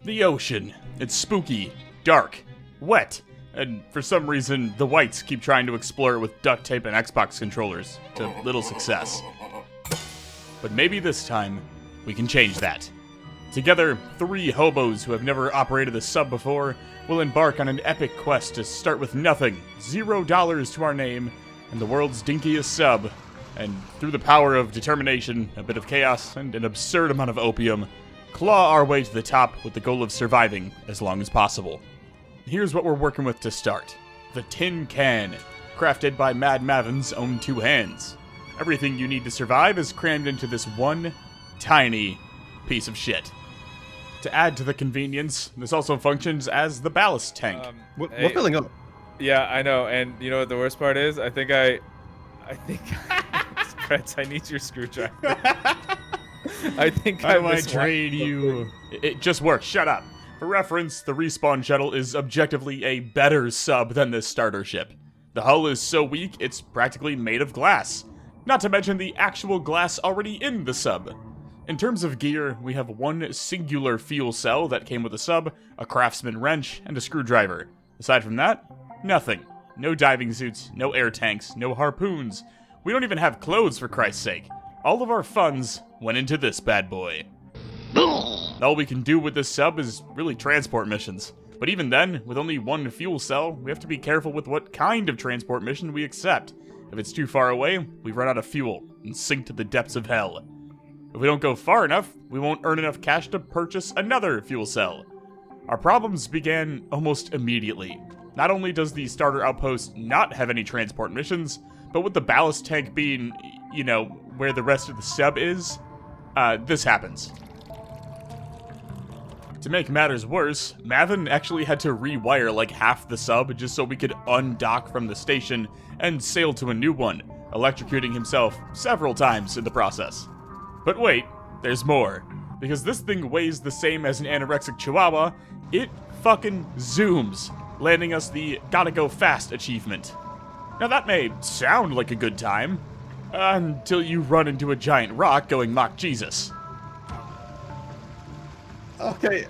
The ocean. It's spooky, dark, wet, and for some reason, the whites keep trying to explore it with duct tape and Xbox controllers, to little success. But maybe this time, we can change that. Together, 3 hobos who have never operated a sub before will embark on an epic quest to start with nothing, $0 to our name, and the world's dinkiest sub, and through the power of determination, a bit of chaos, and an absurd amount of opium, claw our way to the top with the goal of surviving as long as possible. Here's what we're working with to start. The Tin Can, crafted by Mad Mavin's own 2 hands. Everything you need to survive is crammed into this one tiny piece of shit. To add to the convenience, this also functions as the ballast tank. We're filling up. Yeah, I know, and you know what the worst part is? I think Predz, I need your screwdriver. I think I might trade you. It just works. Shut up. For reference, the respawn shuttle is objectively a better sub than this starter ship. The hull is so weak, it's practically made of glass. Not to mention the actual glass already in the sub. In terms of gear, we have one singular fuel cell that came with a sub, a craftsman wrench, and a screwdriver. Aside from that, nothing. No diving suits, no air tanks, no harpoons. We don't even have clothes, for Christ's sake. All of our funds went into this bad boy. All we can do with this sub is really transport missions. But even then, with only one fuel cell, we have to be careful with what kind of transport mission we accept. If it's too far away, we run out of fuel and sink to the depths of hell. If we don't go far enough, we won't earn enough cash to purchase another fuel cell. Our problems began almost immediately. Not only does the starter outpost not have any transport missions, but with the ballast tank being, you know, where the rest of the sub is, this happens. To make matters worse, Mavin actually had to rewire like half the sub just so we could undock from the station and sail to a new one, electrocuting himself several times in the process. But wait, there's more. Because this thing weighs the same as an anorexic chihuahua, it fucking zooms, landing us the gotta go fast achievement. Now that may sound like a good time, until you run into a giant rock going Mach Jesus. Okay.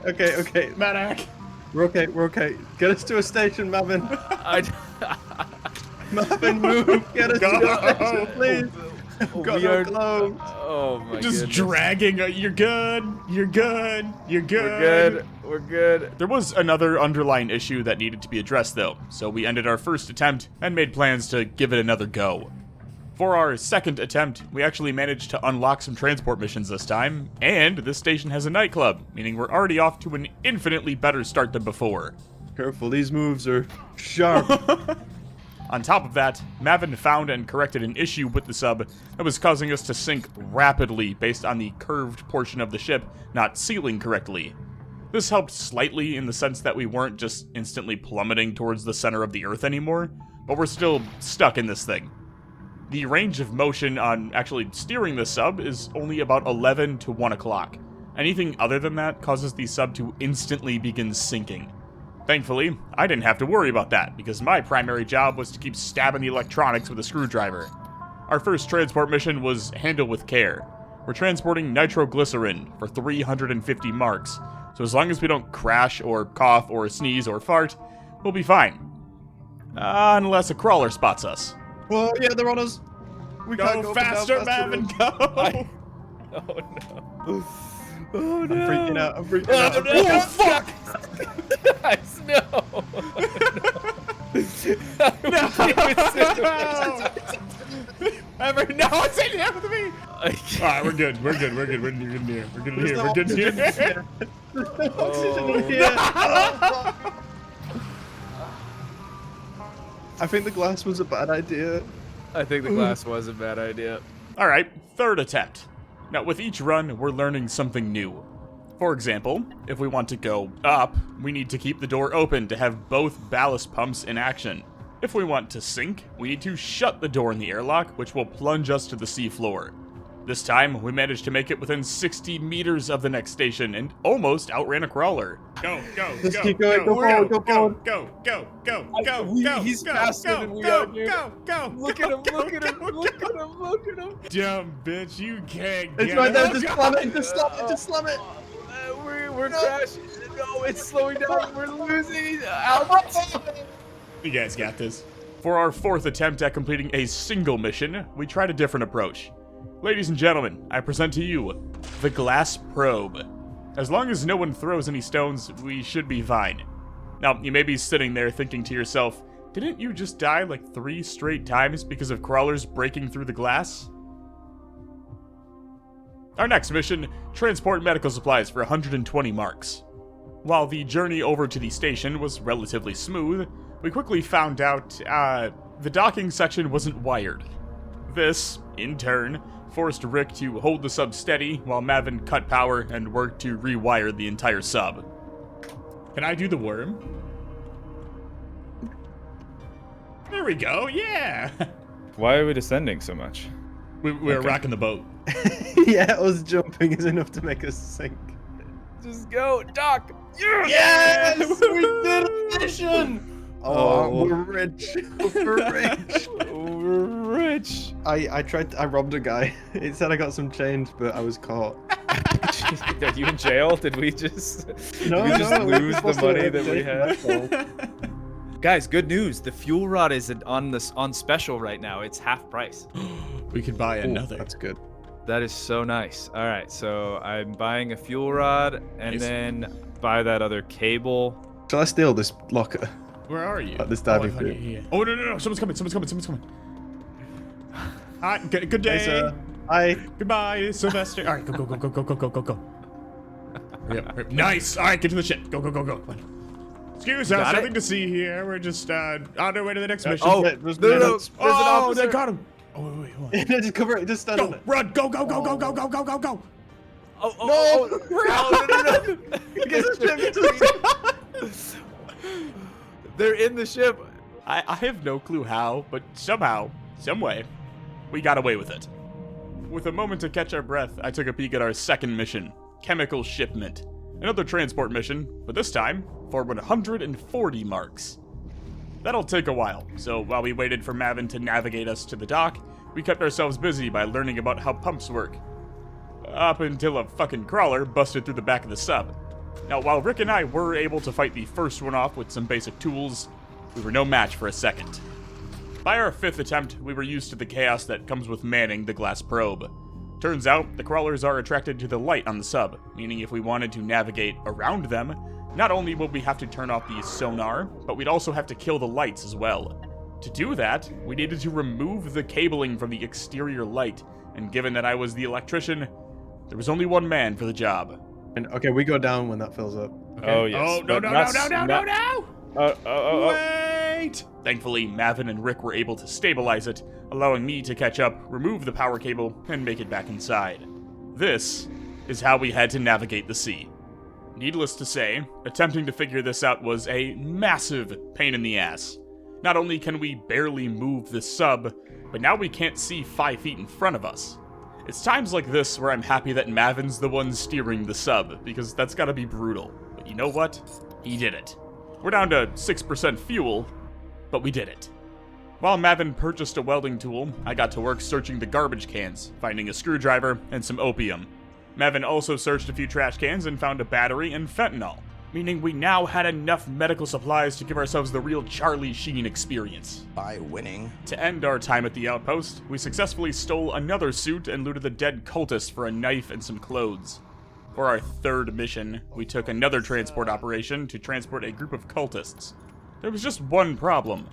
Medic! We're okay. Get us to a station, Mavin. Mavin, move! Get us to a station, please! I've got no clothes. Oh my god. Just dragging. You're good. We're good. There was another underlying issue that needed to be addressed, though, so we ended our first attempt and made plans to give it another go. For our second attempt, we actually managed to unlock some transport missions this time, and this station has a nightclub, meaning we're already off to an infinitely better start than before. Careful, these moves are sharp. On top of that, Mavin found and corrected an issue with the sub that was causing us to sink rapidly based on the curved portion of the ship not sealing correctly. This helped slightly in the sense that we weren't just instantly plummeting towards the center of the Earth anymore, but we're still stuck in this thing. The range of motion on actually steering the sub is only about 11 to 1 o'clock. Anything other than that causes the sub to instantly begin sinking. Thankfully, I didn't have to worry about that, because my primary job was to keep stabbing the electronics with a screwdriver. Our first transport mission was Handle with Care. We're transporting nitroglycerin for 350 marks, so as long as we don't crash or cough or sneeze or fart, we'll be fine. Unless a crawler spots us. Oh yeah, they're on us. We can't go faster, Mavin, go! Oh no. Oh no. I'm freaking out. Oh, fuck! Guys, no! No, it's in here with me! Alright, we're good. We're good in here. Oxygen in here. I think the glass was a bad idea. I think the glass was a bad idea. Alright, third attempt. Now, with each run, we're learning something new. For example, if we want to go up, we need to keep the door open to have both ballast pumps in action. If we want to sink, we need to shut the door in the airlock, which will plunge us to the sea floor. This time, we managed to make it within 60 meters of the next station and almost outran a crawler. Go. Just keep going, go forward. Go. He's faster than we are, dude. Go. Look at him. Dumb bitch, you can't It's get right there, it. just slam it. We're crashing. no, it's slowing down. We're losing. Albert. You guys got this. For our 4th attempt at completing a single mission, we tried a different approach. Ladies and gentlemen, I present to you the glass probe. As long as no one throws any stones, we should be fine. Now, you may be sitting there thinking to yourself, didn't you just die like 3 straight times because of crawlers breaking through the glass? Our next mission, transport medical supplies for 120 marks. While the journey over to the station was relatively smooth, we quickly found out, the docking section wasn't wired. This, in turn, forced Rick to hold the sub steady while Mavin cut power and worked to rewire the entire sub. Can I do the worm? There we go, yeah! Why are we descending so much? We're rocking the boat. Yeah, us jumping is enough to make us sink. Just go, Doc. Yes! We did a mission! Oh, we're rich. We're rich. We're rich. I robbed a guy. It said I got some change, but I was caught. Are you in jail? Did we just, No, we just no, lose the supposed to money have that we taken had? Guys, good news. The fuel rod is on special right now. It's half price. We could buy another. That's good. That is so nice. All right, so I'm buying a fuel rod and Nice. then buy that other cable. Shall I steal this locker? Where are you? This diving oh, boot. Oh, no. Someone's coming. Hi, good day. Hey, sir. Hi. Goodbye, Sylvester. All right, go. Hurry up. Nice. All right, get to the ship. Go. Come on. Excuse us, Got nothing it? to see here. We're just on our way to the next mission. Oh, Yeah, no, there's no, no- no. There's an Oh, officer. they got him. Oh, wait, hold on. Just cover it. Just stand on Go, it. run, go. Oh, no. Get the ship. They're in the ship. I have no clue how, but somehow, some way, we got away with it. With a moment to catch our breath, I took a peek at our second mission, Chemical Shipment. Another transport mission, but this time for 140 marks. That'll take a while, so while we waited for Mavin to navigate us to the dock, we kept ourselves busy by learning about how pumps work. Up until a fucking crawler busted through the back of the sub. Now, while Rick and I were able to fight the first one off with some basic tools, we were no match for a second. By our 5th attempt, we were used to the chaos that comes with manning the glass probe. Turns out, the crawlers are attracted to the light on the sub, meaning if we wanted to navigate around them, not only would we have to turn off the sonar, but we'd also have to kill the lights as well. To do that, we needed to remove the cabling from the exterior light, and given that I was the electrician, there was only one man for the job. And, okay, we go down when that fills up. Oh, yes. Oh, no. Oh. Wait! Thankfully, Mavin and Rick were able to stabilize it, allowing me to catch up, remove the power cable, and make it back inside. This is how we had to navigate the sea. Needless to say, attempting to figure this out was a massive pain in the ass. Not only can we barely move the sub, but now we can't see 5 feet in front of us. It's times like this where I'm happy that Mavin's the one steering the sub, because that's gotta be brutal. But you know what? He did it. We're down to 6% fuel, but we did it. While Mavin purchased a welding tool, I got to work searching the garbage cans, finding a screwdriver and some opium. Mavin also searched a few trash cans and found a battery and fentanyl, meaning we now had enough medical supplies to give ourselves the real Charlie Sheen experience. By winning. To end our time at the outpost, we successfully stole another suit and looted the dead cultist for a knife and some clothes. For our 3rd mission, we took another transport operation to transport a group of cultists. There was just one problem.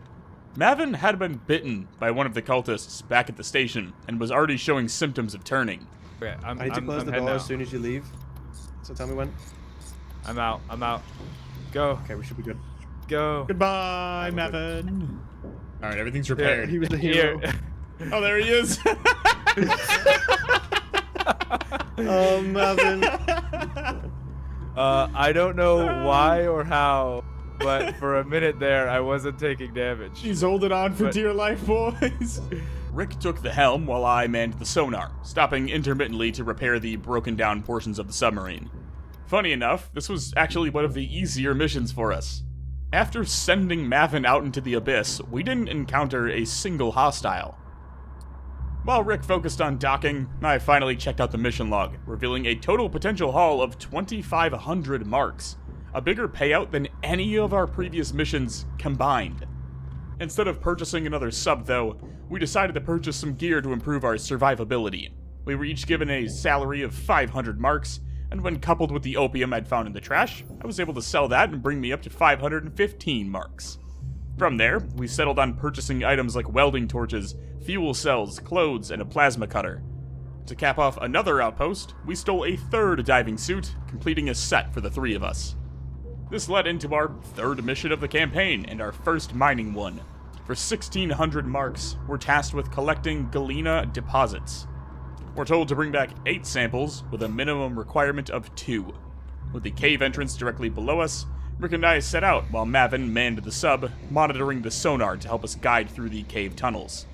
Mavin had been bitten by one of the cultists back at the station and was already showing symptoms of turning. Okay, I need to close the door as soon as you leave. So tell me when. I'm out. Go. Okay, we should be good. Go. Goodbye, Mavin. All right, everything's repaired. He was a hero. Here. Oh, there he is. Oh, Melvin. I don't know why or how, but for a minute there, I wasn't taking damage. He's holding on for But- dear life, boys. Rick took the helm while I manned the sonar, stopping intermittently to repair the broken down portions of the submarine. Funny enough, this was actually one of the easier missions for us. After sending Mavin out into the abyss, we didn't encounter a single hostile. While Rick focused on docking, I finally checked out the mission log, revealing a total potential haul of 2,500 marks. a bigger payout than any of our previous missions combined. Instead of purchasing another sub though, we decided to purchase some gear to improve our survivability. We were each given a salary of 500 marks, and when coupled with the opium I'd found in the trash, I was able to sell that and bring me up to 515 marks. From there, we settled on purchasing items like welding torches, fuel cells, clothes, and a plasma cutter. To cap off another outpost, we stole a third diving suit, completing a set for the 3 of us. This led into our third mission of the campaign, and our first mining one. For 1600 marks, we're tasked with collecting galena deposits. We're told to bring back 8 samples, with a minimum requirement of 2. With the cave entrance directly below us, Rick and I set out while Mavin manned the sub, monitoring the sonar to help us guide through the cave tunnels.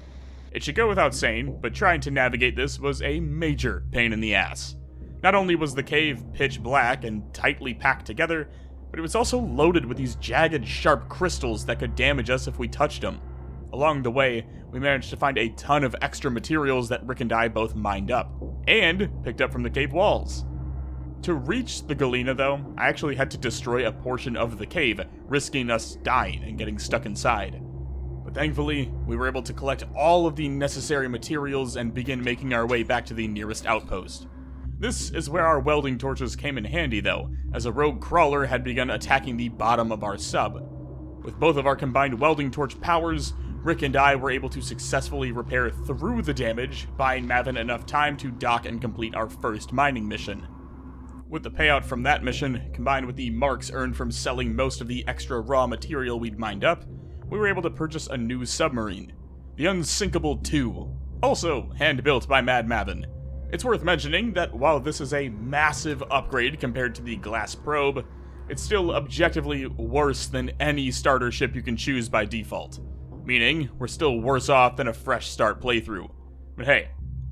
It should go without saying, but trying to navigate this was a major pain in the ass. Not only was the cave pitch black and tightly packed together, but it was also loaded with these jagged, sharp crystals that could damage us if we touched them. Along the way, we managed to find a ton of extra materials that Rick and I both mined up, and picked up from the cave walls. To reach the galena, though, I actually had to destroy a portion of the cave, risking us dying and getting stuck inside. But thankfully, we were able to collect all of the necessary materials and begin making our way back to the nearest outpost. This is where our welding torches came in handy, though, as a rogue crawler had begun attacking the bottom of our sub. With both of our combined welding torch powers, Rick and I were able to successfully repair through the damage, buying Mavin enough time to dock and complete our first mining mission. With the payout from that mission, combined with the marks earned from selling most of the extra raw material we'd mined up, we were able to purchase a new submarine, the Unsinkable II, also hand-built by Mad Mavin. It's worth mentioning that while this is a massive upgrade compared to the Glass Probe, it's still objectively worse than any starter ship you can choose by default, meaning we're still worse off than a fresh start playthrough. But hey,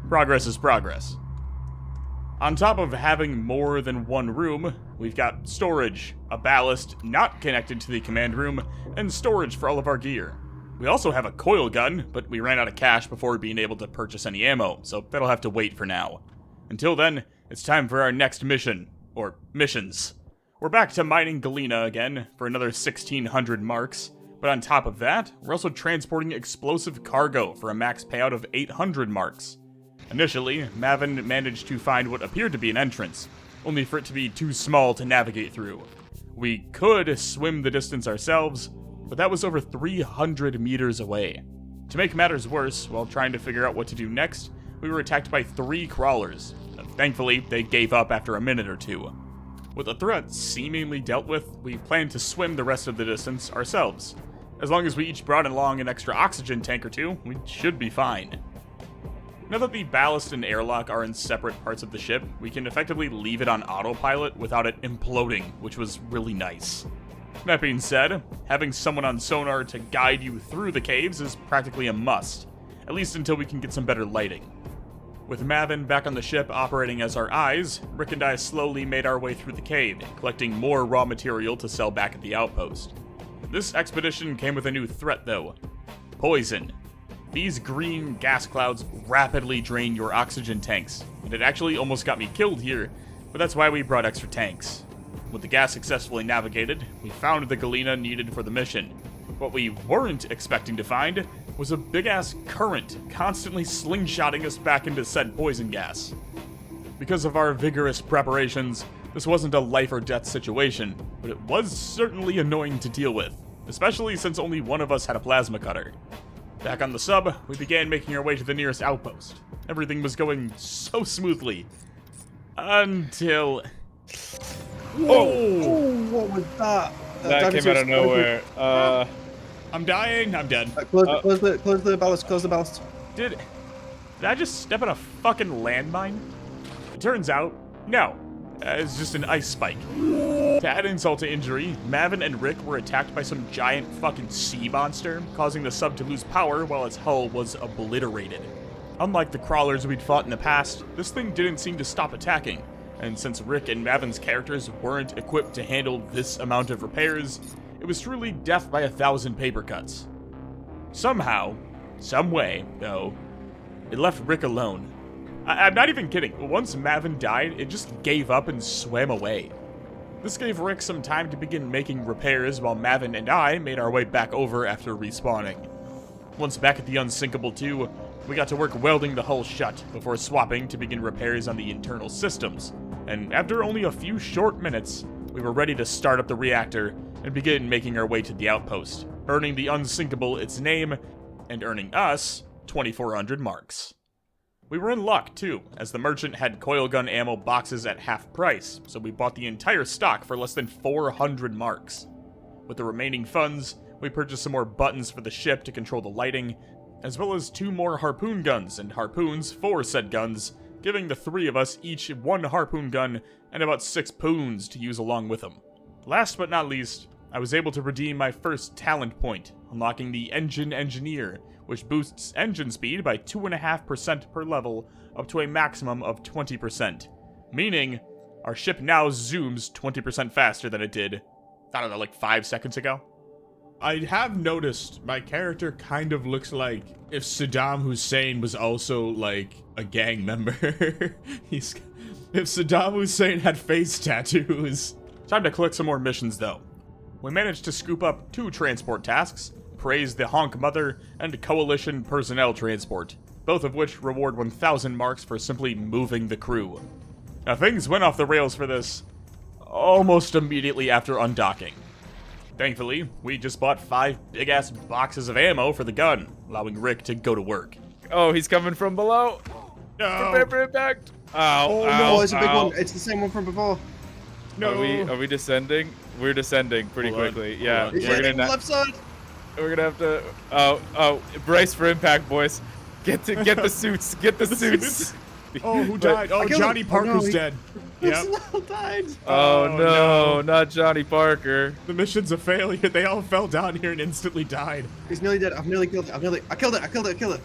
progress is progress. On top of having more than one room, we've got storage, a ballast not connected to the command room, and storage for all of our gear. We also have a coil gun, but we ran out of cash before being able to purchase any ammo, so that'll have to wait for now. Until then, it's time for our next mission, or missions. We're back to mining galena again for another 1600 marks, but on top of that, we're also transporting explosive cargo for a max payout of 800 marks. Initially, Mavin managed to find what appeared to be an entrance, only for it to be too small to navigate through. We could swim the distance ourselves, but that was over 300 meters away. To make matters worse, while trying to figure out what to do next, we were attacked by 3 crawlers. Thankfully, they gave up after a minute or 2. With the threat seemingly dealt with, we planned to swim the rest of the distance ourselves. As long as we each brought along an extra oxygen tank or 2, we should be fine. Now that the ballast and airlock are in separate parts of the ship, we can effectively leave it on autopilot without it imploding, which was really nice. That being said, having someone on sonar to guide you through the caves is practically a must, at least until we can get some better lighting. With Mavin back on the ship operating as our eyes, Rick and I slowly made our way through the cave, collecting more raw material to sell back at the outpost. This expedition came with a new threat though: poison. These green gas clouds rapidly drain your oxygen tanks, and it actually almost got me killed here, but that's why we brought extra tanks. With the gas successfully navigated, we found the galena needed for the mission. What we weren't expecting to find was a big-ass current constantly slingshotting us back into said poison gas. Because of our vigorous preparations, this wasn't a life-or-death situation, but it was certainly annoying to deal with, especially since only one of us had a plasma cutter. Back on the sub, we began making our way to the nearest outpost. Everything was going so smoothly. Until... Oh, what was that? That came out of nowhere. I'm dying, I'm dead. Close the ballast. Did I just step on a fucking landmine? It turns out, no. It's just an ice spike. To add insult to injury, Mavin and Rick were attacked by some giant fucking sea monster, causing the sub to lose power while its hull was obliterated. Unlike the crawlers we'd fought in the past, this thing didn't seem to stop attacking, and since Rick and Mavin's characters weren't equipped to handle this amount of repairs, it was truly death by 1,000 paper cuts. Somehow, some way, though, it left Rick alone. I'm not even kidding. Once Mavin died, it just gave up and swam away. This gave Rick some time to begin making repairs while Mavin and I made our way back over after respawning. Once back at the Unsinkable II, we got to work welding the hull shut before swapping to begin repairs on the internal systems, and after only a few short minutes, we were ready to start up the reactor and begin making our way to the outpost, earning the Unsinkable its name, and earning us 2,400 marks. We were in luck, too, as the merchant had coilgun ammo boxes at half price, so we bought the entire stock for less than 400 marks. With the remaining funds, we purchased some more buttons for the ship to control the lighting, as well as 2 more harpoon guns and harpoons for said guns, giving the 3 of us each 1 harpoon gun and about 6 poons to use along with them. Last but not least, I was able to redeem my first talent point, unlocking the Engine Engineer, which boosts engine speed by 2.5% per level up to a maximum of 20%, meaning our ship now zooms 20% faster than it did, I don't know, like 5 seconds ago. I have noticed my character kind of looks like if Saddam Hussein was also like a gang member. If Saddam Hussein had face tattoos. Time to collect some more missions though. We managed to scoop up 2 transport tasks, Praise the Honk Mother, and Coalition Personnel Transport, both of which reward 1,000 marks for simply moving the crew. Now things went off the rails for this almost immediately after undocking. Thankfully, we just bought 5 big-ass boxes of ammo for the gun, allowing Rick to go to work. Oh, he's coming from below. No. Prepare for impact. Ow, ow, Oh, it's a big ow. one. It's the same one from before. No. Are we descending? We're descending pretty Hold on. quickly. Yeah, Hold on. It's hitting the left side. we're gonna have to. Oh, brace for impact, boys. Get the suits. Get the suits. Oh, who But- died? Oh, I killed Johnny him. Oh, Parker's no, he- dead. Yep. It's died. Oh, Oh, no, no. not Johnny Parker. The mission's a failure. They all fell down here and instantly died. He's nearly dead. I've nearly killed it. I killed it.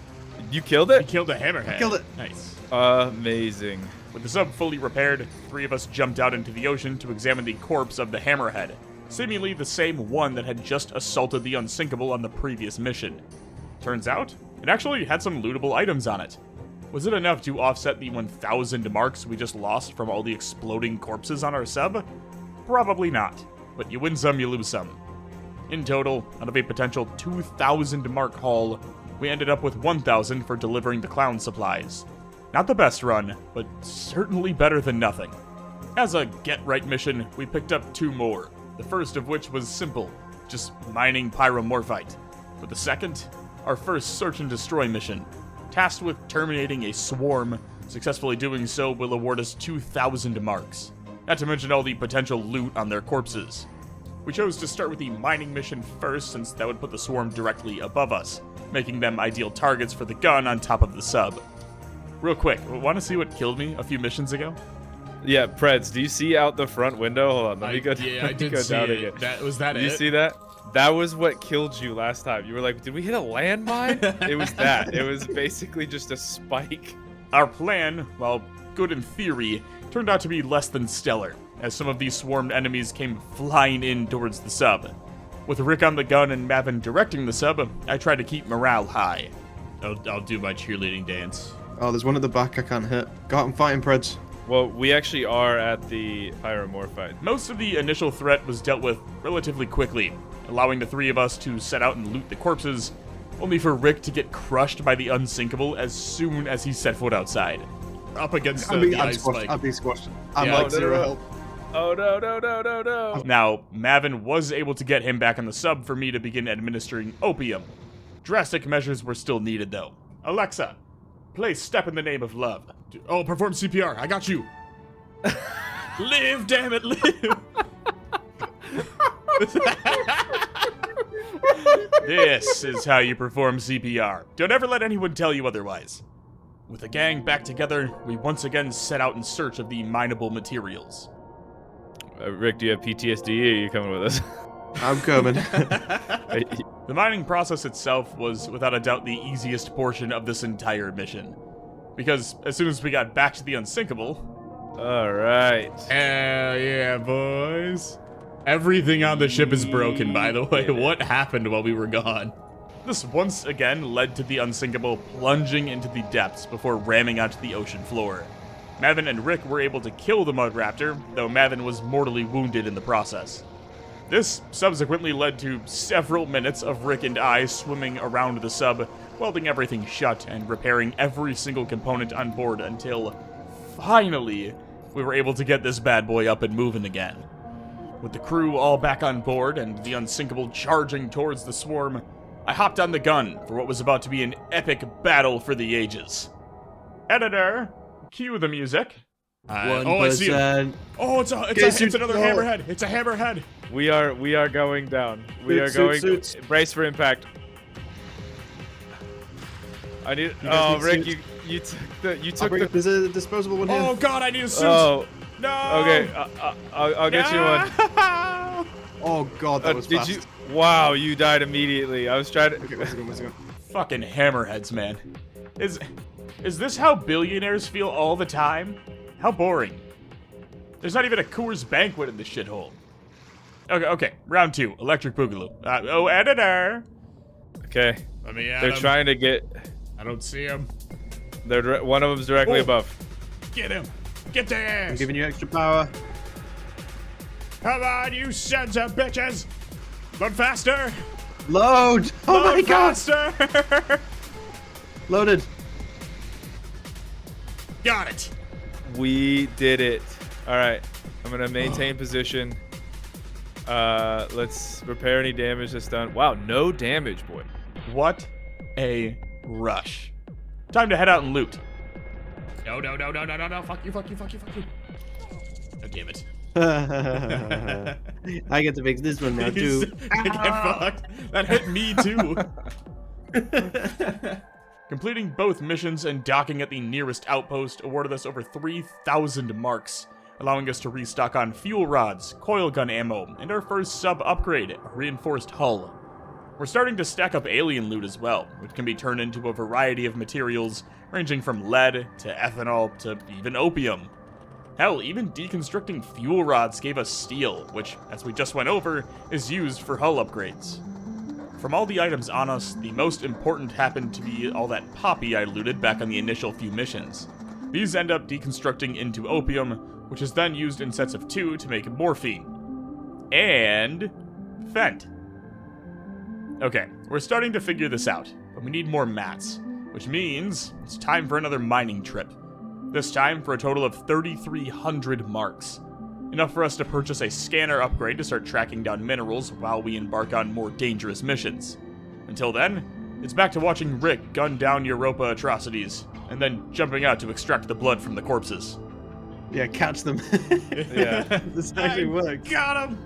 You killed He it? killed a hammerhead. Killed it. Nice. Amazing. With the sub fully repaired, 3 of us jumped out into the ocean to examine the corpse of the Hammerhead, seemingly the same one that had just assaulted the Unsinkable on the previous mission. Turns out, it actually had some lootable items on it. Was it enough to offset the 1,000 marks we just lost from all the exploding corpses on our sub? Probably not, but you win some, you lose some. In total, out of a potential 2,000 mark haul, we ended up with 1,000 for delivering the clown supplies. Not the best run, but certainly better than nothing. As a get-right mission, we picked up 2 more, the first of which was simple, just mining pyromorphite. But the second, our first search and destroy mission, tasked with terminating a swarm. Successfully doing so will award us 2,000 marks, not to mention all the potential loot on their corpses. We chose to start with the mining mission first since that would put the swarm directly above us, making them ideal targets for the gun on top of the sub. Real quick, want to see what killed me a few missions ago? Yeah, Preds, do you see out the front window? Hold on, let me go. Yeah, I let me did go see down it. again. That was that. Did you it? see that? That was what killed you last time. You were like, did we hit a landmine? It was that. It was basically just a spike. Our plan, while good in theory, turned out to be less than stellar, as some of these swarmed enemies came flying in towards the sub. With Rick on the gun and Mavin directing the sub, I tried to keep morale high. I'll do my cheerleading dance. Oh, there's one at the back I can't hit. Go out and fight him, Preds. Well, we actually are at the pyromorphite. Most of the initial threat was dealt with relatively quickly, allowing the 3 of us to set out and loot the corpses, only for Rick to get crushed by the Unsinkable as soon as he set foot outside. Up against I'm the being ice squashed. spike. I'm being squashed. I'm Yeah, like no, zero health. Oh no. Now, Mavin was able to get him back on the sub for me to begin administering opium. Drastic measures were still needed though. Alexa, play Step in the Name of Love. Oh, perform CPR. I got you. Live, damn it, live. This is how you perform CPR. Don't ever let anyone tell you otherwise. With the gang back together, we once again set out in search of the mineable materials. Rick, do you have PTSD or are you coming with us? I'm coming. The mining process itself was without a doubt the easiest portion of this entire mission. Because as soon as we got back to the Unsinkable, Alright. Hell yeah, boys. Everything on the ship is broken, by the way. What happened while we were gone? this once again led to the Unsinkable plunging into the depths before ramming onto the ocean floor. Mavin and Rick were able to kill the Mud Raptor, though Mavin was mortally wounded in the process. This subsequently led to several minutes of Rick and I swimming around the sub, welding everything shut and repairing every single component on board until, finally, we were able to get this bad boy up and moving again. With the crew all back on board and the Unsinkable charging towards the swarm, I hopped on the gun for what was about to be an epic battle for the ages. Editor, cue the music. I see him. 1%. Oh, it's another hammerhead. It's a hammerhead. We are going down. We are Suits, going. suits. Brace for impact. I need. guys Oh, need Rick, suits. you took the. There's a disposable one here. Oh God, I need a suit. Oh, No. okay. I'll get you one. Oh god, that was Did fast. you? Wow, you died immediately. I was trying to. Okay, where's it going? Where's it going? Fucking hammerheads, man. Is this how billionaires feel all the time? How boring. There's not even a Coors Banquet in this shithole. Okay, round 2, Electric Boogaloo. Editor! Okay. Let me at They're him. trying to get. I don't see him. One of them's directly Oh. above. Get him. Get their I'm ass. giving you extra power. Come on, you sons of bitches. Load faster. Load! Oh my Load god! faster. Loaded. Got it. We did it. All right. I'm gonna maintain position. Let's repair any damage that's done. Wow, no damage, boy. What a rush. Time to head out and loot. No. Fuck you. God damn it. I get to fix this one now too. Get fucked. That hit me too. Completing both missions and docking at the nearest outpost awarded us over 3,000 marks, allowing us to restock on fuel rods, coil gun ammo, and our first sub upgrade, a reinforced hull. We're starting to stack up alien loot as well, which can be turned into a variety of materials ranging from lead to ethanol to even opium. Hell, even deconstructing fuel rods gave us steel, which, as we just went over, is used for hull upgrades. From all the items on us, the most important happened to be all that poppy I looted back on the initial few missions. These end up deconstructing into opium, which is then used in sets of 2 to make morphine. And Fent. Okay, we're starting to figure this out, but we need more mats, which means it's time for another mining trip. This time for a total of 3,300 marks. Enough for us to purchase a scanner upgrade to start tracking down minerals while we embark on more dangerous missions. Until then, it's back to watching Rick gun down Europa atrocities, and then jumping out to extract the blood from the corpses. Yeah, catch them. Yeah. This actually works. Got him.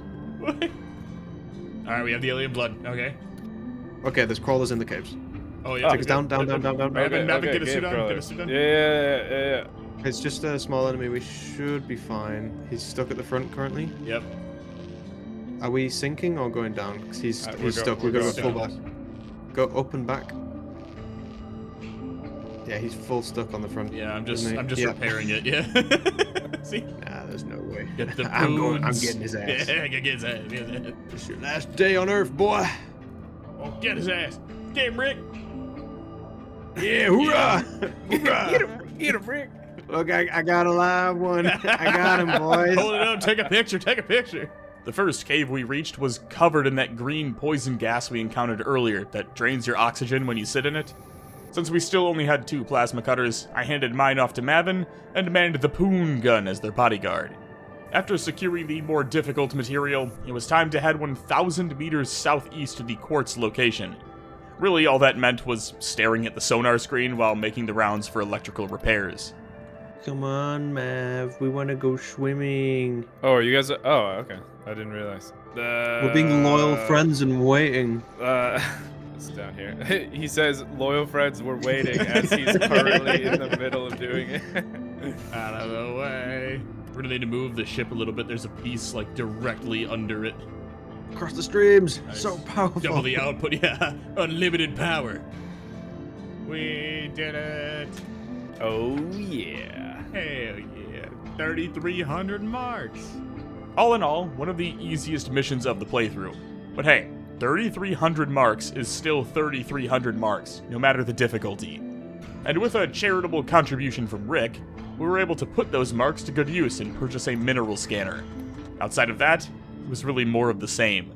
Alright, we have the alien blood. Okay. Okay, there's crawlers in the caves. Oh, yeah. Take us down. Mavin, get a suit on. Get a suit on. Yeah. It's just a small enemy. We should be fine. He's stuck at the front currently. Yep. Are we sinking or going down? Because he's we're stuck. we're We're going going full back. Go up and back. Yeah, he's full stuck on the front. Yeah, I'm just isn't he? Yeah. repairing it. Yeah. See? Nah, there's no way. Get the I'm poons. getting his ass. Yeah, get his ass. Get his ass. It's your last day on Earth, boy. Oh, get his ass. Get him, Rick. Yeah, hoorah! Hoorah! Get him, Rick. Look, I got a live one. I got him, boys. Hold it up. Take a picture. Take a picture. The first cave we reached was covered in that green poison gas we encountered earlier that drains your oxygen when you sit in it. Since we still only had 2 plasma cutters, I handed mine off to Mavin and manned the Poon gun as their bodyguard. After securing the more difficult material, it was time to head 1,000 meters southeast to the quartz location. Really, all that meant was staring at the sonar screen while making the rounds for electrical repairs. Come on, Mav. We want to go swimming. Oh, are you guys? Oh, okay. I didn't realize. We're being loyal friends and waiting. It's down here. He says, "Loyal friends, we're waiting," as he's currently in the middle of doing it. Out of the way. We're gonna need to move the ship a little bit. There's a piece like directly under it. Across the streams. Nice. So powerful. Double the output. Yeah. Unlimited power. We did it. Oh yeah. Hell yeah. 3,300 marks. All in all, one of the easiest missions of the playthrough. But hey, 3,300 marks is still 3,300 marks, no matter the difficulty. And with a charitable contribution from Rick, we were able to put those marks to good use and purchase a mineral scanner. Outside of that, it was really more of the same.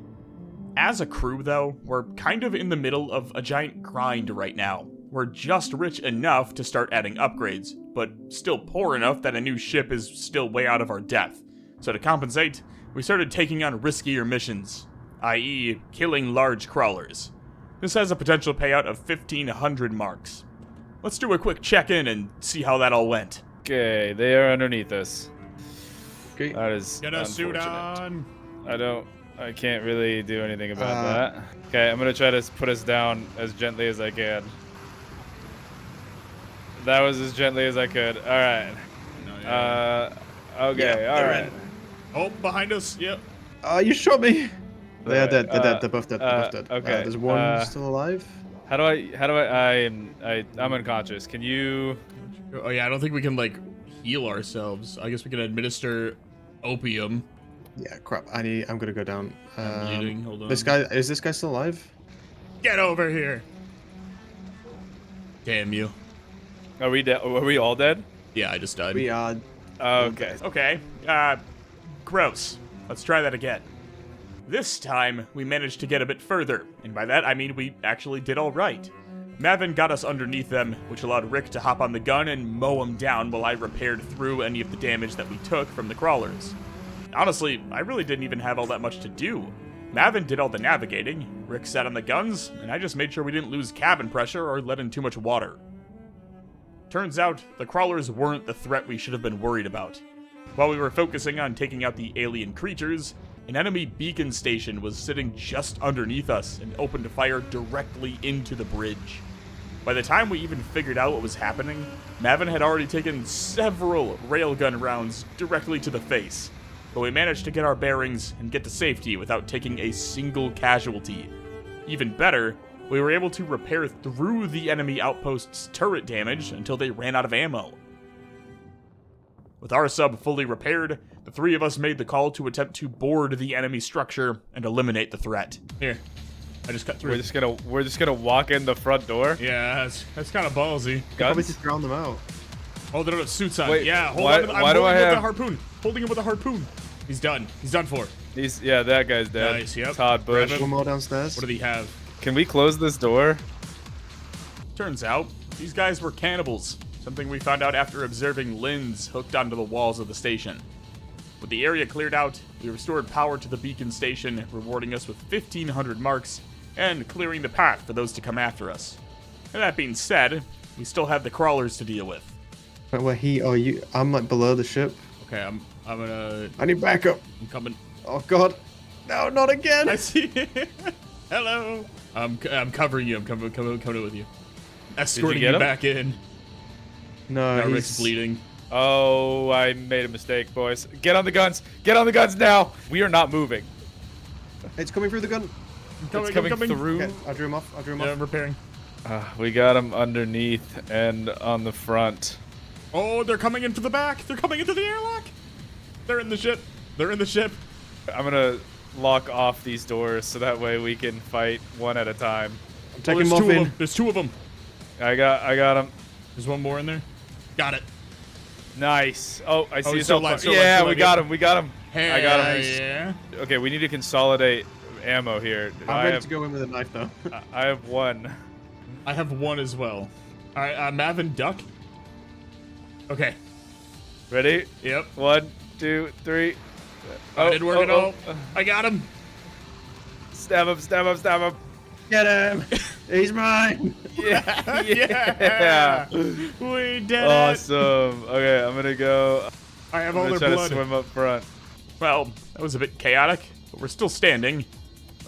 As a crew, though, we're kind of in the middle of a giant grind right now. We're just rich enough to start adding upgrades, but still poor enough that a new ship is still way out of our depth. So to compensate, we started taking on riskier missions, i.e. killing large crawlers. This has a potential payout of 1,500 marks. Let's do a quick check-in and see how that all went. Okay, they are underneath us. Okay. That is Get a suit unfortunate. on. I can't really do anything about that. Okay, I'm gonna try to put us down as gently as I can. That was as gently as I could. All right. Okay. Yeah, all they're right. in. Oh, behind us. Yep. You shot me. They are dead. They're dead. Uh, They're both dead. They're both dead. okay, There's one still alive. I'm unconscious. Can you? Oh yeah, I don't think we can like heal ourselves. I guess we can administer opium. Yeah, crap. I'm gonna go down. I'm bleeding. Hold on. This guy still alive? Get over here. Damn you. Are we all dead? Yeah, I just died. We are. Okay. Okay, gross. Let's try that again. This time, we managed to get a bit further, and by that I mean we actually did alright. Mavin got us underneath them, which allowed Rick to hop on the gun and mow them down while I repaired through any of the damage that we took from the crawlers. Honestly, I really didn't even have all that much to do. Mavin did all the navigating, Rick sat on the guns, and I just made sure we didn't lose cabin pressure or let in too much water. Turns out, the crawlers weren't the threat we should have been worried about. While we were focusing on taking out the alien creatures, an enemy beacon station was sitting just underneath us and opened fire directly into the bridge. By the time we even figured out what was happening, Mavin had already taken several railgun rounds directly to the face, but we managed to get our bearings and get to safety without taking a single casualty. Even better, we were able to repair through the enemy outpost's turret damage until they ran out of ammo. With our sub fully repaired, the three of us made the call to attempt to board the enemy structure and eliminate the threat. Here. I just cut through. We're just gonna walk in the front door. Yeah, that's kind of ballsy. Probably Guns? just drown them out. Oh, they don't have suits on. Wait, yeah, hold why- on. I'm why do holding I him with have- the harpoon. Holding him with a harpoon. He's done. He's done for. Yeah, that guy's dead. Nice, yep. Todd Grab Bush. him. One more downstairs. What do they have? Can we close this door? Turns out, these guys were cannibals, something we found out after observing Lins hooked onto the walls of the station. With the area cleared out, we restored power to the beacon station, rewarding us with 1,500 marks, and clearing the path for those to come after us. And that being said, we still have the crawlers to deal with. Wait, where he? Oh, you? I'm like below the ship. Okay, I'm gonna. I need backup. I'm coming. Oh God. No, not again. I see. Hello. I'm covering you. I'm coming with you. Escorting get you him? back in. No, Now he's Rick's bleeding. Oh, I made a mistake, boys. Get on the guns. Get on the guns now. We are not moving. It's coming through the gun. It's coming through. Okay, I drew him off. Yeah, I'm repairing. We got him underneath and on the front. Oh, they're coming into the back. They're coming into the airlock. They're in the ship. They're in the ship. I'm gonna lock off these doors so that way we can fight one at a time. I'm Oh, taking there's him off two of in. them. There's two of them. I got him. There's one more in there. Got it. Nice. Oh, I see he's his still health alive, bar. still alive, Yeah, still we alive, got yeah. him. We got him. I got him. Yeah. Okay, we need to consolidate ammo here. I'm ready to go in with a knife though. I have one. I have one as well. All right, Mavin, duck. Okay. Ready? Yep. 1, 2, 3. I didn't work at all. I got him. Stab him, stab him, stab him. Get him. He's mine. Yeah. Yeah. We did it. Awesome. Okay, I'm gonna go. I have I'm all gonna their try blood. to swim up front. Well, that was a bit chaotic, but we're still standing.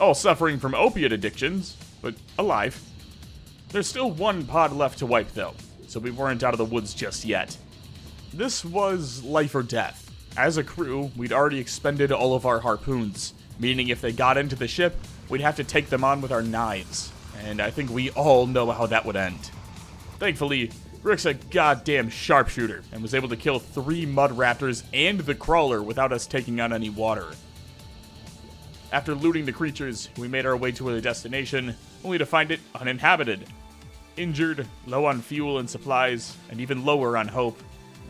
All suffering from opiate addictions, but alive. There's still one pod left to wipe, though, so we weren't out of the woods just yet. This was life or death. As a crew, we'd already expended all of our harpoons, meaning if they got into the ship, we'd have to take them on with our knives, and I think we all know how that would end. Thankfully, Rick's a goddamn sharpshooter, and was able to kill 3 mud raptors and the crawler without us taking on any water. After looting the creatures, we made our way to a destination, only to find it uninhabited. Injured, low on fuel and supplies, and even lower on hope,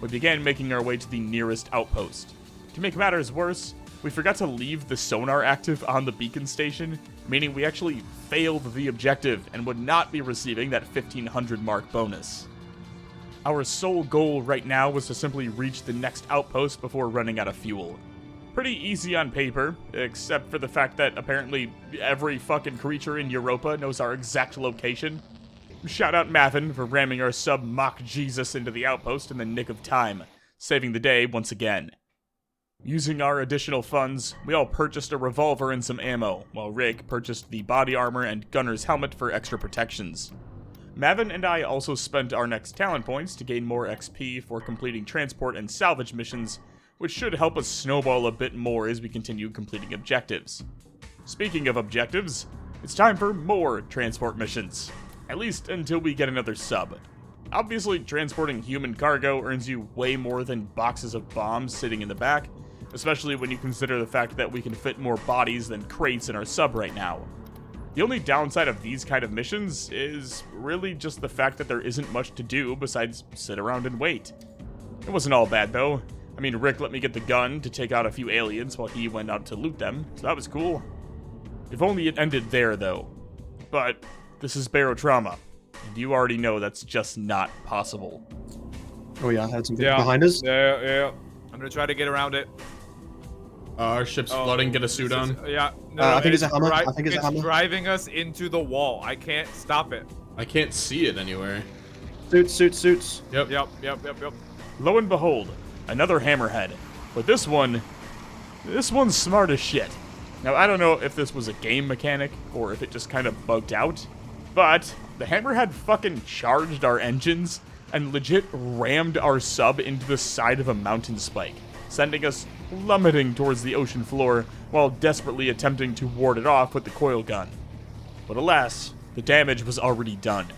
we began making our way to the nearest outpost. To make matters worse, we forgot to leave the sonar active on the beacon station, meaning we actually failed the objective and would not be receiving that 1500 mark bonus. Our sole goal right now was to simply reach the next outpost before running out of fuel. Pretty easy on paper, except for the fact that apparently every fucking creature in Europa knows our exact location. Shout out Mavin for ramming our sub Mock Jesus into the outpost in the nick of time, saving the day once again. Using our additional funds, we all purchased a revolver and some ammo, while Rick purchased the body armor and gunner's helmet for extra protections. Mavin and I also spent our next talent points to gain more XP for completing transport and salvage missions, which should help us snowball a bit more as we continue completing objectives. Speaking of objectives, it's time for more transport missions, at least until we get another sub. Obviously, transporting human cargo earns you way more than boxes of bombs sitting in the back, especially when you consider the fact that we can fit more bodies than crates in our sub right now. The only downside of these kind of missions is really just the fact that there isn't much to do besides sit around and wait. It wasn't all bad though. I mean, Rick let me get the gun to take out a few aliens while he went out to loot them, so that was cool. If only it ended there though. But this is Barotrauma, and you already know that's just not possible. Oh yeah, I had some people behind us. Yeah. I'm gonna try to get around it. Our ship's flooding. Get a suit on. Yeah. No, I think it's a hammer. I think it's a hammer. Driving us into the wall. I can't stop it. I can't see it anywhere. Suits. Yep. Lo and behold, another hammerhead. But this one's smart as shit. Now, I don't know if this was a game mechanic or if it just kind of bugged out, but the hammerhead fucking charged our engines and legit rammed our sub into the side of a mountain spike, sending us plummeting towards the ocean floor while desperately attempting to ward it off with the coil gun. But alas, the damage was already done.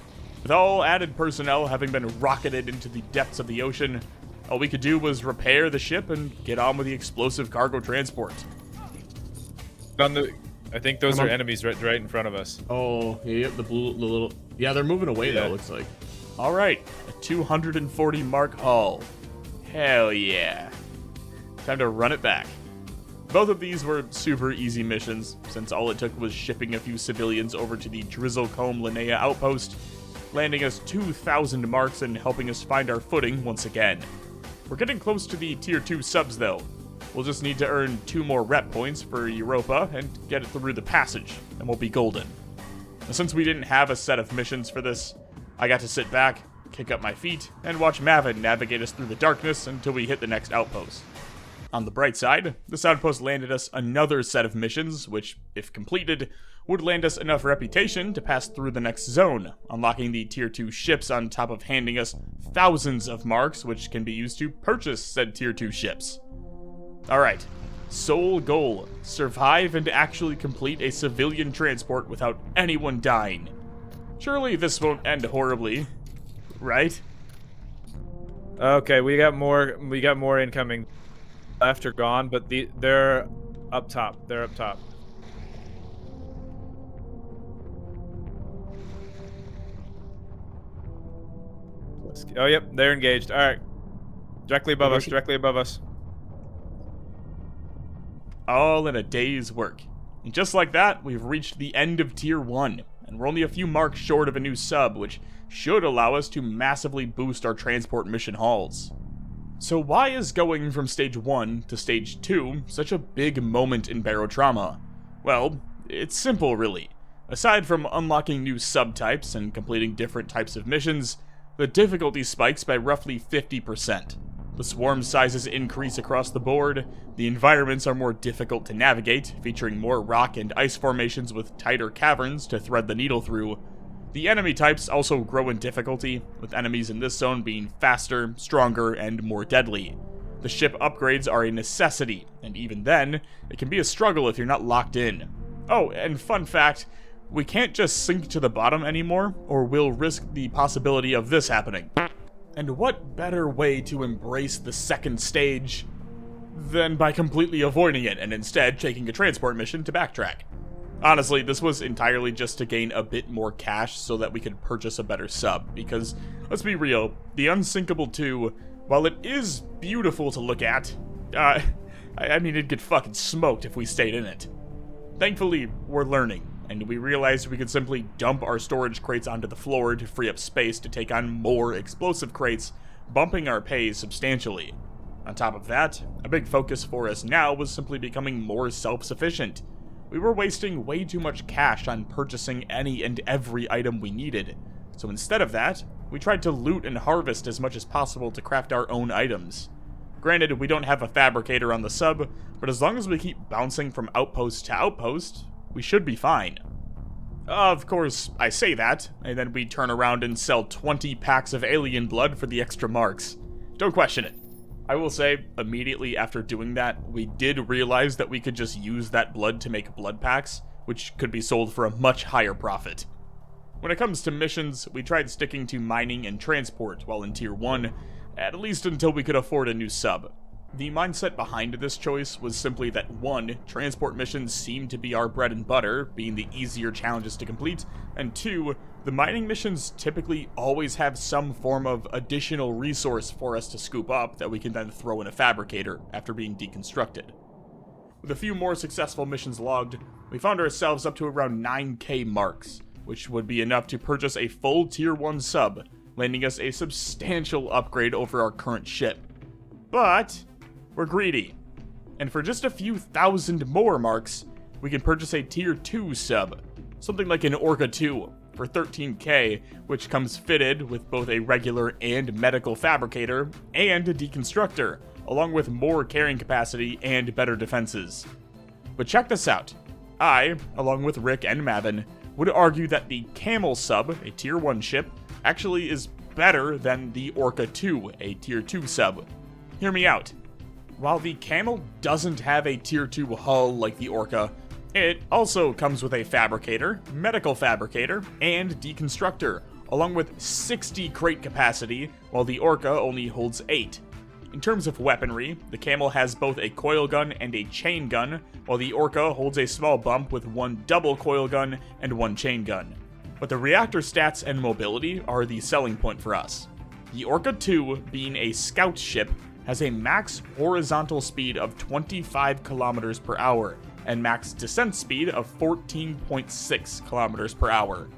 With all added personnel having been rocketed into the depths of the ocean, all we could do was repair the ship and get on with the explosive cargo transport. I think those are enemies right in front of us. Oh, yep, the little... Yeah, they're moving away though, looks like. Alright, a 240 mark hull. Hell yeah. Time to run it back. Both of these were super easy missions, since all it took was shipping a few civilians over to the Drizzlecombe Linnea outpost, landing us 2,000 marks and helping us find our footing once again. We're getting close to the tier 2 subs though. We'll just need to earn 2 more rep points for Europa and get it through the passage, and we'll be golden. Now, since we didn't have a set of missions for this, I got to sit back, kick up my feet, and watch Mavin navigate us through the darkness until we hit the next outpost. On the bright side, this outpost landed us another set of missions, which, if completed, would land us enough reputation to pass through the next zone, unlocking the tier 2 ships on top of handing us thousands of marks, which can be used to purchase said tier 2 ships. Alright, sole goal, survive and actually complete a civilian transport without anyone dying. Surely this won't end horribly, right? Okay, we got more incoming. Left or gone, but they're up top. Oh, yep, they're engaged. All right. Directly above us. All in a day's work. And just like that, we've reached the end of Tier 1, and we're only a few marks short of a new sub, which should allow us to massively boost our transport mission hauls. So why is going from Stage 1 to Stage 2 such a big moment in Barotrauma? Well, it's simple really. Aside from unlocking new subtypes and completing different types of missions, the difficulty spikes by roughly 50%. The swarm sizes increase across the board, the environments are more difficult to navigate, featuring more rock and ice formations with tighter caverns to thread the needle through. The enemy types also grow in difficulty, with enemies in this zone being faster, stronger, and more deadly. The ship upgrades are a necessity, and even then, it can be a struggle if you're not locked in. Oh, and fun fact, we can't just sink to the bottom anymore, or we'll risk the possibility of this happening. And what better way to embrace the second stage than by completely avoiding it and instead taking a transport mission to backtrack? Honestly, this was entirely just to gain a bit more cash so that we could purchase a better sub, because, let's be real, the Unsinkable II While it is beautiful to look at, I mean, it'd get fucking smoked if we stayed in it. Thankfully, we're learning, and we realized we could simply dump our storage crates onto the floor to free up space to take on more explosive crates, bumping our pay substantially. On top of that, a big focus for us now was simply becoming more self-sufficient. We were wasting way too much cash on purchasing any and every item we needed, so instead of that, we tried to loot and harvest as much as possible to craft our own items. Granted, we don't have a fabricator on the sub, but as long as we keep bouncing from outpost to outpost, we should be fine. Of course, I say that, and then we turn around and sell 20 packs of alien blood for the extra marks. Don't question it. I will say, immediately after doing that, we did realize that we could just use that blood to make blood packs, which could be sold for a much higher profit. When it comes to missions, we tried sticking to mining and transport while in Tier 1, at least until we could afford a new sub. The mindset behind this choice was simply that 1, transport missions seemed to be our bread and butter, being the easier challenges to complete, and 2, the mining missions typically always have some form of additional resource for us to scoop up that we can then throw in a fabricator after being deconstructed. With a few more successful missions logged, we found ourselves up to around 9k marks, which would be enough to purchase a full Tier 1 sub, landing us a substantial upgrade over our current ship. But we're greedy, and for just a few thousand more marks, we can purchase a Tier 2 sub, something like an Orca 2, for 13k, which comes fitted with both a regular and medical fabricator and a deconstructor, along with more carrying capacity and better defenses. But check this out. I, along with Rick and Mavin, would argue that the Camel sub, a Tier 1 ship, actually is better than the Orca 2, a Tier 2 sub. Hear me out. While the Camel doesn't have a Tier 2 hull like the Orca, it also comes with a fabricator, medical fabricator, and deconstructor, along with 60 crate capacity, while the Orca only holds 8. In terms of weaponry, the Camel has both a coil gun and a chain gun, while the Orca holds a small bump with 1 double coil gun and 1 chain gun. But the reactor stats and mobility are the selling point for us. The Orca 2, being a scout ship, has a max horizontal speed of 25 kilometers per hour and max descent speed of 14.6 kilometers per hour.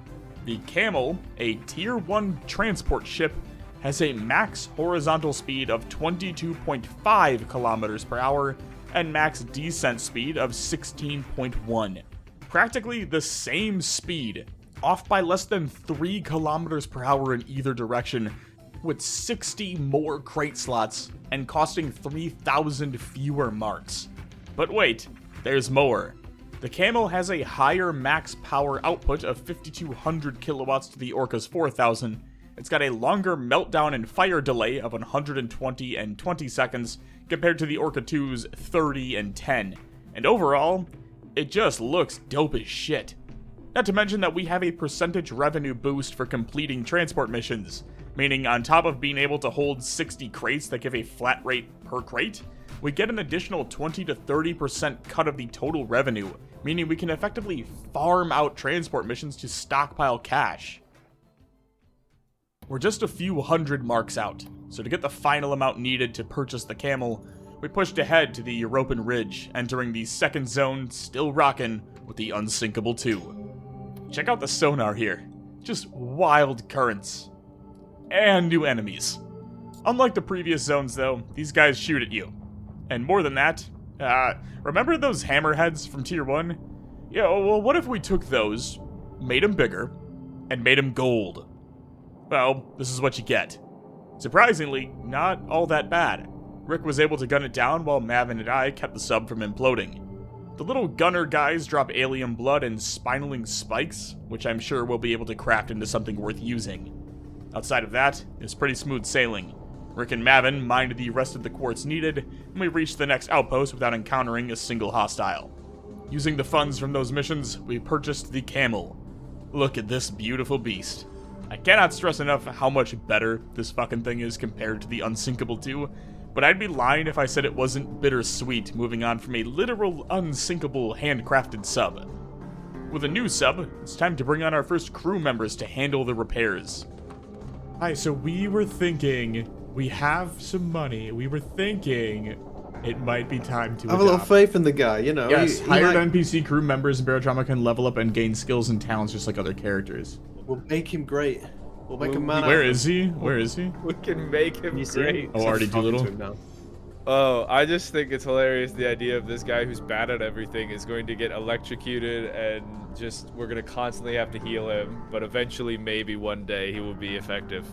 The Camel, a Tier 1 transport ship, has a max horizontal speed of 22.5 kilometers per hour and max descent speed of 16.1. Practically the same speed, off by less than 3 kilometers per hour in either direction, with 60 more crate slots and costing 3,000 fewer marks. But wait, there's more. The Camel has a higher max power output of 5,200 kilowatts to the Orca's 4,000. It's got a longer meltdown and fire delay of 120 and 20 seconds compared to the Orca 2's 30 and 10. And overall, it just looks dope as shit. Not to mention that we have a percentage revenue boost for completing transport missions, meaning on top of being able to hold 60 crates that give a flat rate per crate, we get an additional 20 to 30% cut of the total revenue, meaning we can effectively farm out transport missions to stockpile cash. We're just a few hundred marks out, so to get the final amount needed to purchase the Camel, we pushed ahead to the European Ridge, entering the second zone, still rockin' with the Unsinkable II. Check out the sonar here. Just wild currents. And new enemies. Unlike the previous zones though, these guys shoot at you. And more than that, remember those hammerheads from Tier 1? Yeah, well what if we took those, made them bigger, and made them gold? Well, this is what you get. Surprisingly, not all that bad. Rick was able to gun it down while Mavin and I kept the sub from imploding. The little gunner guys drop alien blood and spinaling spikes, which I'm sure we'll be able to craft into something worth using. Outside of that, it's pretty smooth sailing. Rick and Mavin mined the rest of the quartz needed, and we reached the next outpost without encountering a single hostile. Using the funds from those missions, we purchased the Camel. Look at this beautiful beast. I cannot stress enough how much better this fucking thing is compared to the Unsinkable II, but I'd be lying if I said it wasn't bittersweet moving on from a literal unsinkable handcrafted sub. With a new sub, it's time to bring on our first crew members to handle the repairs. Hi, so we were thinking we have some money. We were thinking it might be time to I have a lot of adopt. faith in the guy, you know. Yes, he hired might- NPC crew members in Barotrauma can level up and gain skills and talents just like other characters. We'll make him great. We'll make a man. Where is he? Where is he? We can make him Can you see great. him? Oh, already Talking to Doolittle? him now. Oh, I just think it's hilarious the idea of this guy who's bad at everything is going to get electrocuted and just we're going to constantly have to heal him, but eventually maybe one day he will be effective.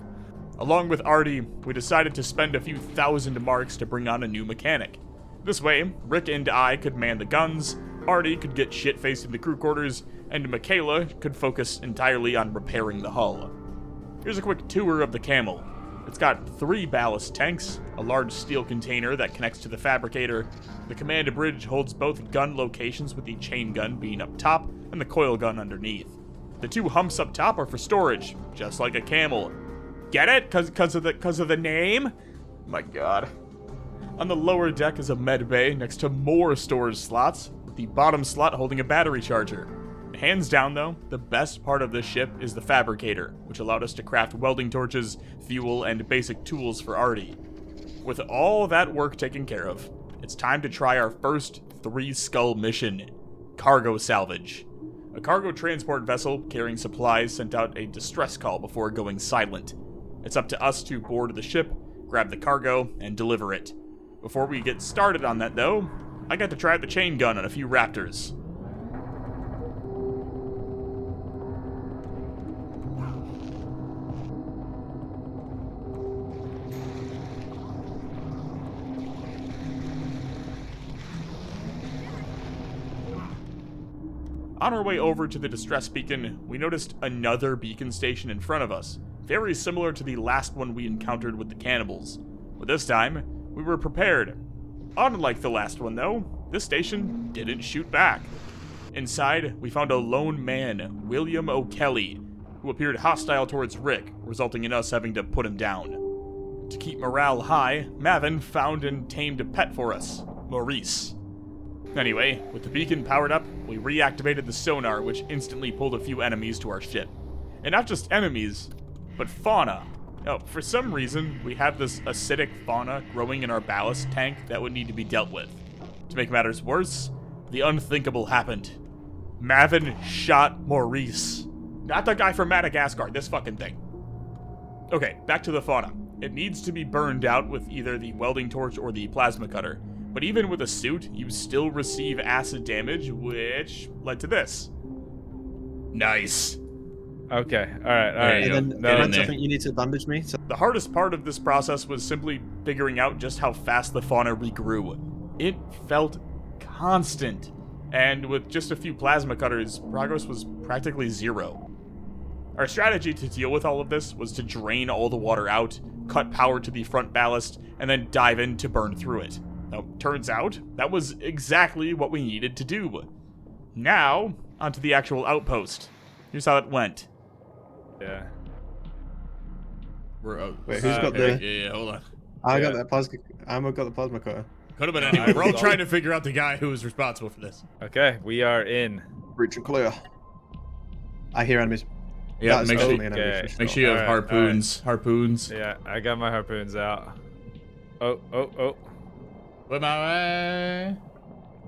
Along with Artie, we decided to spend a few thousand marks to bring on a new mechanic. This way, Rick and I could man the guns, Artie could get shit-faced in the crew quarters, and Michaela could focus entirely on repairing the hull. Here's a quick tour of the Camel. It's got 3 ballast tanks, a large steel container that connects to the fabricator. The command bridge holds both gun locations with the chain gun being up top and the coil gun underneath. The 2 humps up top are for storage, just like a Camel. Get it? Cause of the name? My god. On the lower deck is a med bay next to more storage slots, with the bottom slot holding a battery charger. Hands down though, the best part of this ship is the fabricator, which allowed us to craft welding torches, fuel, and basic tools for Artie. With all that work taken care of, it's time to try our first 3-skull mission, cargo salvage. A cargo transport vessel carrying supplies sent out a distress call before going silent. It's up to us to board the ship, grab the cargo, and deliver it. Before we get started on that though, I got to try out the chain gun on a few raptors. On our way over to the distress beacon, we noticed another beacon station in front of us, very similar to the last one we encountered with the cannibals. But this time, we were prepared. Unlike the last one though, this station didn't shoot back. Inside, we found a lone man, William O'Kelly, who appeared hostile towards Rick, resulting in us having to put him down. To keep morale high, Mavin found and tamed a pet for us, Maurice. Anyway, with the beacon powered up, we reactivated the sonar, which instantly pulled a few enemies to our ship. And not just enemies, but fauna. Oh, for some reason, we have this acidic fauna growing in our ballast tank that would need to be dealt with. To make matters worse, the unthinkable happened. Mavin shot Maurice. Not the guy from Madagascar, this fucking thing. Okay, back to the fauna. It needs to be burned out with either the welding torch or the plasma cutter. But even with a suit, you still receive acid damage, which led to this. Nice. Okay, alright. you go. And then, Get in Reds, I there. think you need to bandage me. So The hardest part of this process was simply figuring out just how fast the fauna regrew. It felt constant, and with just a few plasma cutters, progress was practically 0. Our strategy to deal with all of this was to drain all the water out, cut power to the front ballast, and then dive in to burn through it. Now, turns out, that was exactly what we needed to do. Now, onto the actual outpost. Here's how it went. Yeah. We're Wait, who's got the? Yeah, hold on. I got Yeah. that plasma. I've got the plasma cutter. Could have been anyone. We're all trying to figure out the guy who was responsible for this. Okay, we are in. Breach and clear. I hear enemies. Yeah, That's make sure, definitely an enemy for make sure. sure you have Alright, harpoons. Harpoons. Yeah, I got my harpoons out. Oh. With my way.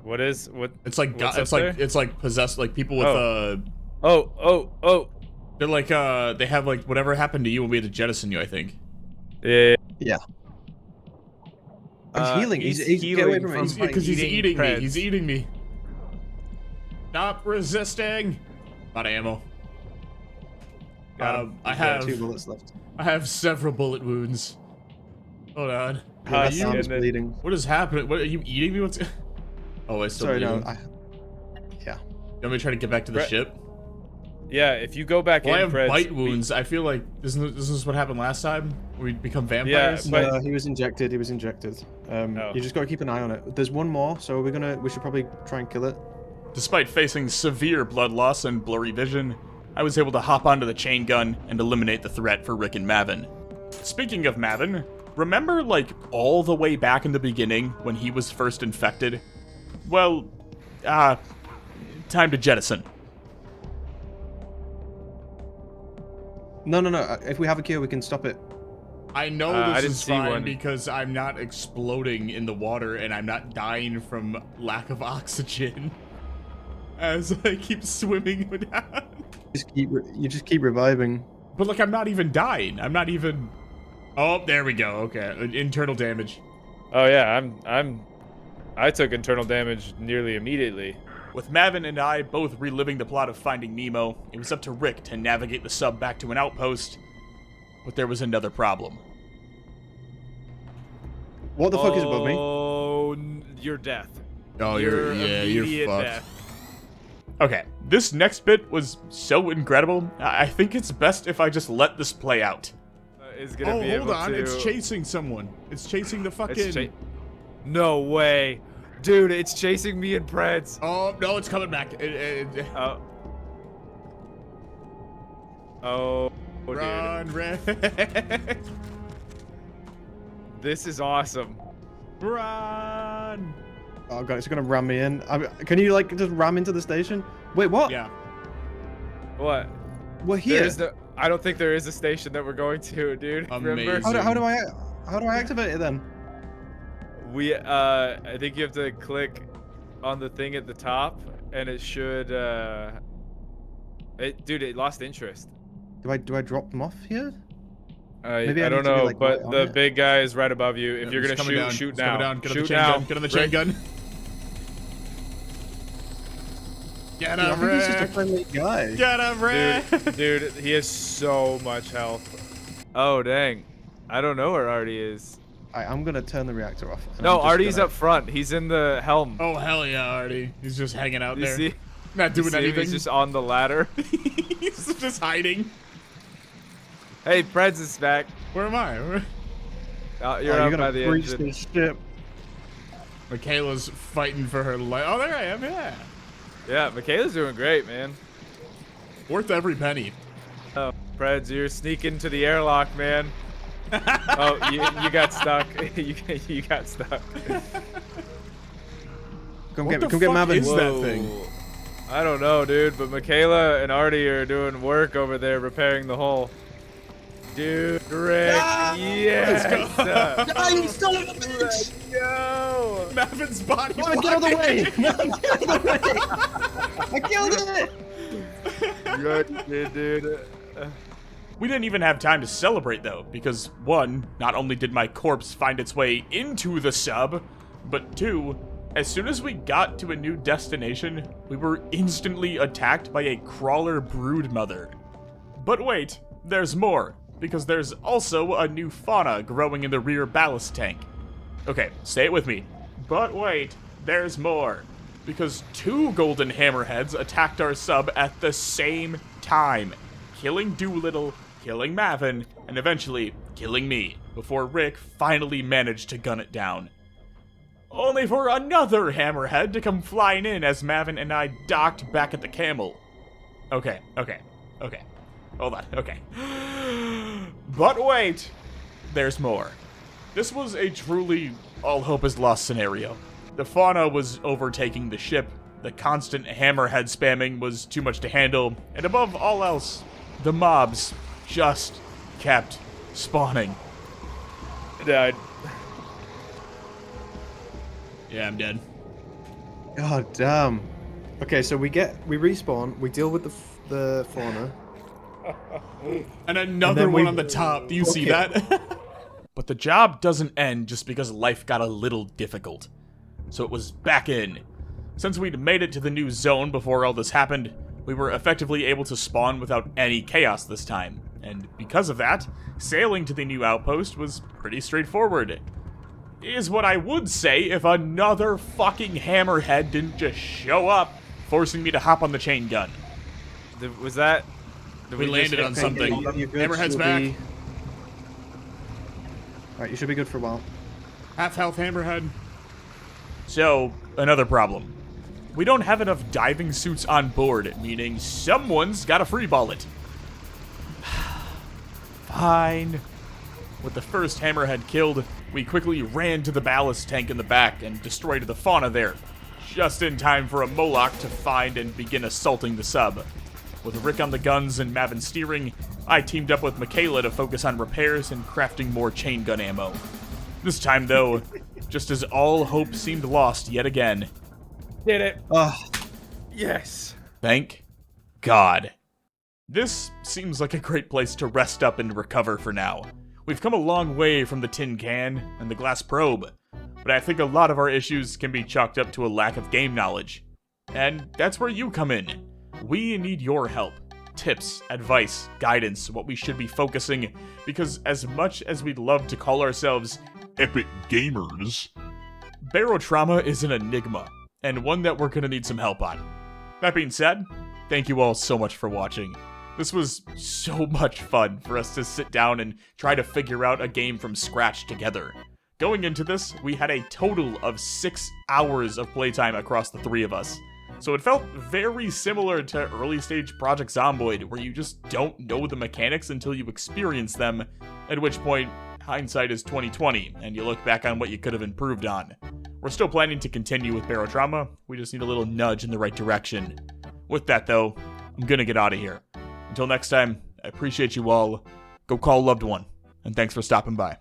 What? It's like What's it's up like there? it's like possessed, like people with Oh. they're like they have like whatever happened to you when we had to jettison you, I think. Yeah. I'm healing. He's get away from me. He's Because he's eating me. Preds. He's eating me. Stop resisting. Out of ammo. Got him. I He's got have 2 bullets left. I have several bullet wounds. Hold on. Yeah, How my you arm's gonna- bleeding. What is happening? What are you eating me? What's? Oh, I still. Sorry, bleeding. no. Yeah. You want me to try to get back to the Brett- ship? Yeah, if you go back Well, I in, have Preds, bite wounds. I feel like isn't this what happened last time? We become vampires. Yeah, but- No, he was injected. He was injected. Oh. You just got to keep an eye on it. There's one more, so we should probably try and kill it. Despite facing severe blood loss and blurry vision, I was able to hop onto the chain gun and eliminate the threat for Rick and Mavin. Speaking of Mavin, remember like all the way back in the beginning when he was first infected? Well, time to jettison. No. If we have a cure, we can stop it. I know I this didn't is see fine one. because I'm not exploding in the water and I'm not dying from lack of oxygen as I keep swimming down. You just keep reviving. But like, I'm not even dying. I'm not even. Oh, there we go. Okay, internal damage. Oh yeah, I took internal damage nearly immediately. With Mavin and I both reliving the plot of Finding Nemo, it was up to Rick to navigate the sub back to an outpost. But there was another problem. What the fuck is above me? Oh, your death. Oh, Your you're immediate fucked. death. Okay, this next bit was so incredible, I think it's best if I just let this play out. Is gonna Oh, be hold able on. to... It's chasing someone. It's chasing the fucking. No way. Dude, it's chasing me and Preds. Oh, no, it's coming back. Oh, Run, dude. Rick. This is awesome. Run. Oh god, it's gonna ram me in. Can you like just ram into the station? Wait, what? Yeah. What? We're There here. is no... I don't think there is a station that we're going to, dude. Remember? Amazing. How do I activate it then? I think you have to click on the thing at the top, and it should, dude, it lost interest. Do I drop them off here? Maybe I I don't need to be, know, like, but right on the it. big guy is right above you. If Yep, you're it's gonna coming down. shoot It's now. coming down. Get on the Shoot chain now. gun. Get on the chain Rick. gun. Get I him, think he's just a Rick. friendly guy. Get him, Rick. Dude, he has so much health. Oh, dang. I don't know where Artie is. I'm gonna turn the reactor off. and No, I'm just Artie's gonna- up front. He's in the helm. Oh, hell yeah, Artie. He's just hanging out You there. see? Not You doing see him? anything. He's just on the ladder. He's just hiding. Hey, Preds is back. Where am I? You're Oh, up you're by gonna the breach engine. this ship. Michaela's fighting for her life. Oh, there I am. Yeah. Yeah, Michaela's doing great, man. Worth every penny. Oh, Preds, you're sneaking to the airlock, man. Oh, you got stuck. you got stuck. Come What get me. the Come get fuck Mavin. is that thing? I don't know, dude, but Michaela and Artie are doing work over there repairing the hull. Dude, Rick, yes! Let's go. Ah, you son of a bitch! Let's go! Mavin's body. Get out of the way! Get out of the way! I killed it! Good, dude. We didn't even have time to celebrate though, because one, not only did my corpse find its way into the sub, but two, as soon as we got to a new destination, we were instantly attacked by a crawler broodmother. But wait, there's more, because there's also a new fauna growing in the rear ballast tank. Okay, say it with me. But wait, there's more, because two golden hammerheads attacked our sub at the same time, killing Doolittle, killing Mavin, and eventually killing me, before Rick finally managed to gun it down. Only for another hammerhead to come flying in as Mavin and I docked back at the Camel. Okay. Hold on, okay. But wait, there's more. This was a truly all hope is lost scenario. The fauna was overtaking the ship, the constant hammerhead spamming was too much to handle, and above all else, the mobs just kept spawning. Died. Yeah, I'm dead. God damn. Okay, so we respawn, we deal with the fauna. And another then one we- on the top. Do you see Okay. that? But the job doesn't end just because life got a little difficult. So it was back in. Since we'd made it to the new zone before all this happened, we were effectively able to spawn without any chaos this time. And because of that, sailing to the new outpost was pretty straightforward. Is what I would say if another fucking hammerhead didn't just show up, forcing me to hop on the chain gun. Was that... Did We just landed hit- on something. You're good, Hammerhead's you'll back. be- Alright, you should be good for a while. Half health hammerhead. So, another problem. We don't have enough diving suits on board, meaning someone's gotta freeball it. Fine. With the first hammerhead killed, we quickly ran to the ballast tank in the back and destroyed the fauna there, just in time for a Moloch to find and begin assaulting the sub. With Rick on the guns and Mavin steering, I teamed up with Michaela to focus on repairs and crafting more chain gun ammo. This time, though, just as all hope seemed lost yet again. Did it. Oh, Yes. Thank God. This seems like a great place to rest up and recover for now. We've come a long way from the tin can and the glass probe, but I think a lot of our issues can be chalked up to a lack of game knowledge. And that's where you come in. We need your help. Tips, advice, guidance, what we should be focusing, because as much as we'd love to call ourselves epic gamers, Barotrauma is an enigma, and one that we're gonna need some help on. That being said, thank you all so much for watching. This was so much fun for us to sit down and try to figure out a game from scratch together. Going into this, we had a total of 6 hours of playtime across the 3 of us. So it felt very similar to early stage Project Zomboid, where you just don't know the mechanics until you experience them, at which point, hindsight is 20/20, and you look back on what you could have improved on. We're still planning to continue with Barotrauma, we just need a little nudge in the right direction. With that though, I'm gonna get out of here. Until next time, I appreciate you all, go call a loved one, and thanks for stopping by.